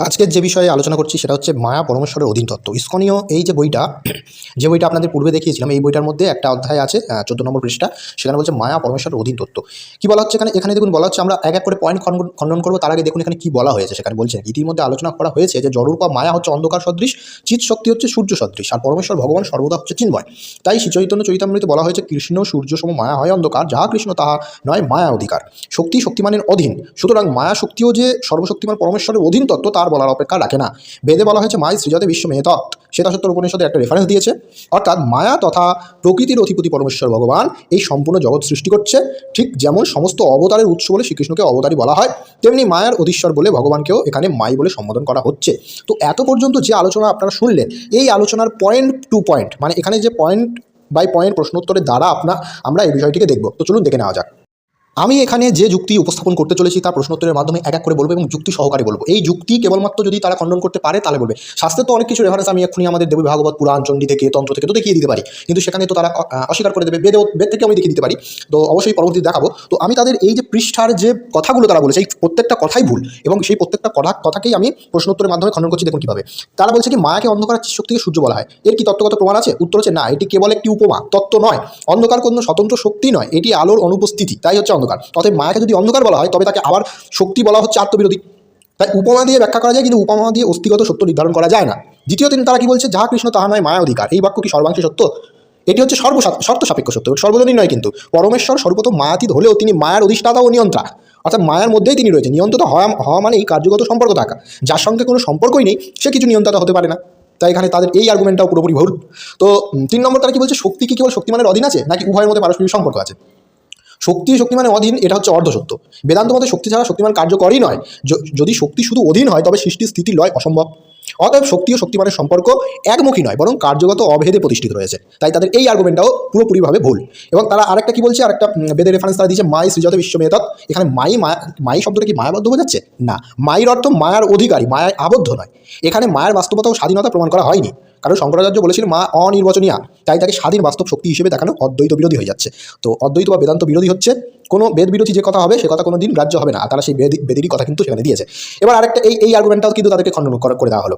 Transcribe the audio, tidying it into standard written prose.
আজকের যে বিষয়ে আলোচনা করছি সেটা হচ্ছে মায়া পরমেশ্বরের অধীন তত্ত্ব। ইস্কনীয় এই যে বইটা, যে বইটা আপনাদের পূর্বে দেখিয়েছিলাম, এই বইটার মধ্যে একটা অধ্যায় আছে 14 নম্বর পৃষ্ঠা। সেখানে বলছে মায়া পরমেশ্বরের অধীন তত্ত্ব। কি বলা হচ্ছে এখানে? এখানে দেখুন বলা হচ্ছে, আমরা এক এক করে পয়েন্ট খণ্ডন করবো। তার আগে দেখুন এখানে কি বলা হয়েছে। সেখানে বলছেন, ইতিমধ্যে আলোচনা করা হয়েছে যে জড়রূপা মায়া হচ্ছে অন্ধকার সদৃশ, চিৎ শক্তি হচ্ছে সূর্য সদৃশ, আর পরমেশ্বর ভগবান সর্বদা হচ্ছে চিন্ময়। তাই শ্রীচৈতন্য চরিতামৃতে বলা হয়েছে, কৃষ্ণ সূর্য সম মায়া হয় অন্ধকার, যাহা কৃষ্ণ তাহা নয় মায়া অধিকার। শক্তি শক্তিমানের অধীন, সুতরাং মায়া শক্তিও যে সর্বশক্তিমান পরমেশ্বরের অধীন তত্ত্ব তার বলার অপেক্ষা রাখে না। বেদে বলা হয়েছে মায় সৃজতে বিশ্ব মেহতৎ, শ্বেতাসত্তর উপনিষদে একটা রেফারেন্স দিয়েছে। অর্থাৎ মায়া তথা প্রকৃতির অধিপতি পরমেশ্বর ভগবান এই সম্পূর্ণ জগৎ সৃষ্টি করছে। ঠিক যেমন সমস্ত অবতারের উৎস বলে শ্রীকৃষ্ণকে অবতারই বলা হয়, তেমনি মায়ার অধীশ্বর বলে ভগবানকেও এখানে মাই বলে সম্বোধন করা হচ্ছে। তো এত পর্যন্ত যে আলোচনা আপনারা শুনলেন, এই আলোচনার পয়েন্ট টু পয়েন্ট, মানে এখানে যে পয়েন্ট বাই পয়েন্ট প্রশ্নোত্তরের দ্বারা আমরা এই বিষয়টিকে দেখব। তো চলুন দেখে নেওয়া যাক। আমি এখানে যে যুক্তি উপস্থাপন করতে চলেছি তার প্রশ্নোত্তরের মাধ্যমে এক এক করে বলবো এবং যুক্তি সহকারে বলবো। এই যুক্তি কেবলমাত্র যদি তারা খণ্ডন করতে পারে তাহলে বলবে। শাস্ত্রে তো অনেক কিছু রেফারেন্স আমি এক্ষুনি আমাদের দেবী ভাগবত পুরাণ, চণ্ডী থেকে, তন্ত্র থেকে তো দেখিয়ে দিতে পারি, কিন্তু সেখানে তো তারা অস্বীকার করে দেবে। বেদ থেকে আমি দেখিয়ে দিতে পারি, তো অবশ্যই পরবর্তীতে দেখাবো। তো আমি তাদের এই যে পৃষ্ঠার যে কথাগুলো তারা বলেছে, এই প্রত্যেকটা কথাই ভুল, এবং সেই প্রত্যেকটা কথাকেই আমি প্রশ্নোত্তরের মাধ্যমে খণ্ডন করছি। দেখুন কীভাবে তারা বলছে কি মায়াকে অন্ধকার শক্তিকে সূর্য বলা হয়। এর কি তত্ত্বগত প্রমাণ আছে? উত্তর হচ্ছে না, এটি কেবল একটি উপমা, তত্ত্ব নয়। অন্ধকার কোনো স্বতন্ত্র শক্তি নয়, এটি আলোর অনুপস্থিতি, তাই হচ্ছে অন্ধকার। অতএব মায়াকে যদি অন্ধকার বলা হয় তবে তাকে আবার শক্তি বলা হচ্ছে আত্মবিরোধী। তাই উপমা দিয়ে ব্যাখ্যা করা যায়, কিন্তু উপমা দিয়ে অস্তিগত সত্য নির্ধারণ করা যায় না। দ্বিতীয় দিন তারা কি বলছে, যাহা কৃষ্ণ তাহা নয় মায়া অধিকার। এই বাক্য কি সর্বাংশে সত্য? এটি হচ্ছে শর্ত সাপেক্ষ সত্য, সর্বজনীন নয়। কিন্তু পরমেশ্বর সর্বপ্রথম মায়াতীত হলেও তিনি মায়ার অধিষ্ঠাতা ও নিয়ন্ত্রা, অর্থাৎ মায়ার মধ্যেই তিনি রয়েছে। নিয়ন্ত্রিত হওয়া মানেই কার্যগত সম্পর্ক থাকা, যার সঙ্গে কোনো সম্পর্কই নেই সে কিছু নিয়ন্ত্রিত হতে পারে না। তাই এখানে তাদের এই আর্গুমেন্টটাও পুরোপুরি ভুল। তো 3 নম্বর তারা কি বলছে, শক্তি কি কেবল শক্তিমানের অধীন আছে, নাকি উভয়ের মধ্যে পারস্পরিক সম্পর্ক আছে? শক্তি শক্তিমানের অধীন, এটা হচ্ছে অর্ধসত্য। বেদান্ত মতে শক্তি ছাড়া শক্তিমান কার্যকরই নয়। যদি শক্তি শুধু অধীন হয় তবে সৃষ্টি স্থিতি লয় অসম্ভব। অতএব শক্তি ও শক্তিমানের সম্পর্ক একমুখী নয়, বরং কার্যগত অভেদে প্রতিষ্ঠিত রয়েছে। তাই তাদের এই আর্গুমেন্টটাও পুরোপুরিভাবে ভুল। এবং তারা আরেকটা কি বলছে, আরেকটা বেদের রেফারেন্স তারা দিয়েছে, মাই সৃজতে বিশ্ব মেহতৎ। এখানে মাই শব্দটা কি মায়াবদ্ধ বোঝাচ্ছে? না, মায়ের অর্থ মায়ার অধিকারী, মায়ায় আবদ্ধ নয়। এখানে মায়ের বাস্তবতা ও স্বাধীনতা প্রমাণ করা হয়নি, কারণ শঙ্করাচার্য বলেছিলেন মা অনির্বচনীয়া, তাই তাকে স্বাধীন বাস্তব শক্তি হিসেবে দেখানো অদ্বৈত বিরোধী হয়ে যাচ্ছে। তো অদ্বৈত বা বেদান্ত বিরোধী হচ্ছে, কোনো বেদ বিরোধী যে কথা হবে সে কথা কোনো দিন গ্রাহ্য হবে না। তারা সেই বেদেরই কথা কিন্তু সেখানে দিয়েছে। এবার আরেকটা এই আর্গুমেন্টটাও কিন্তু তাদেরকে খণ্ডন করে দেওয়া হলো।